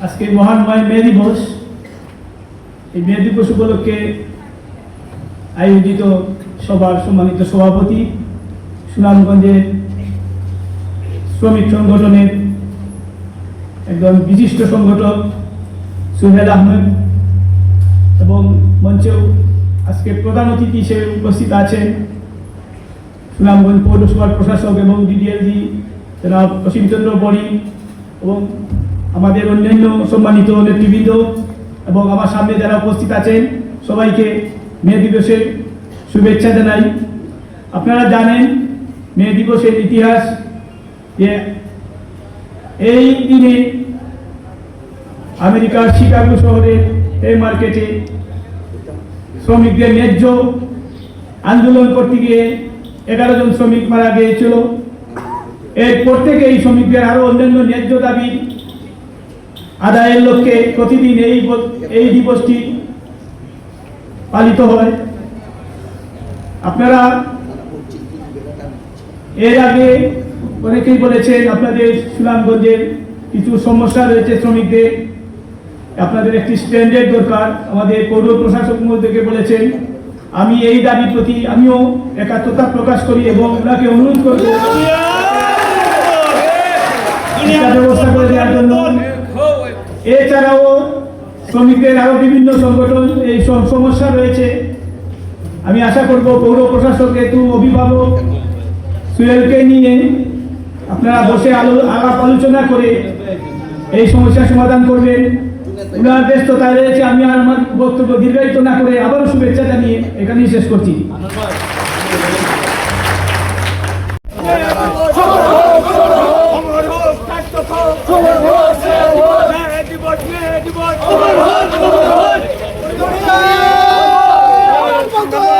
আজকে মহান মে দিবস। এই মে দিবস উপলক্ষে আয়োজিত সভার সম্মানিত সভাপতি সুনামগঞ্জের শ্রমিক সংগঠনের একজন বিশিষ্ট সংগঠক সোহেল আহমেদ এবং মঞ্চেও আজকে প্রধান অতিথি হিসেবে উপস্থিত আছেন সুনামগঞ্জ পৌরসভার প্রশাসক এবং ডিডিএলজি জনাব অসীম চন্দ্র বড়ি এবং আমাদের অন্যান্য সম্মানিত নেতৃবৃন্দ এবং আমার সামনে যারা উপস্থিত আছেন সবাইকে মে দিবসের শুভেচ্ছা জানাই। আপনারা জানেন মে দিবসের ইতিহাস যে এই দিনে আমেরিকার শিকাগো শহরের এই মার্কেটে শ্রমিকদের ন্যায্য আন্দোলন করতে গিয়ে 11 জন শ্রমিক মারা গিয়েছিল। এরপর থেকে এই শ্রমিকদের আরো অন্যান্য ন্যায্য দাবি আদায়ের লক্ষ্যে প্রতিদিন এই দিবসটি পালিত হয়। আপনারা এর আগে অনেকেই বলেছেন আপনাদের সুনামগঞ্জের কিছু সমস্যা রয়েছে, শ্রমিকদের আপনাদের একটি স্ট্যান্ডার্ড দরকার। আমাদের পৌর প্রশাসক মহোদয়কে বলেছেন, আমি এই দাবির প্রতি আমিও একাত্মতা প্রকাশ করি এবং ওনাকে অনুরোধ করব ব্যবস্থা করে দেওয়ার জন্য। এছাড়াও শ্রমিকদের আরো বিভিন্ন সংগঠন এই সমস্যা রয়েছে। আমি আশা করব পৌর প্রশাসক হেতু অভিভাবক সুহেলকে নিয়ে আপনারা বসে আলাপ আলোচনা করে এই সমস্যার সমাধান করবেন। ওনার ব্যস্ততায় রয়েছে, আমি আর আমার বক্তব্য দীর্ঘায়িত না করে আবারও শুভেচ্ছা জানিয়ে এখানেই শেষ করছি। Come on!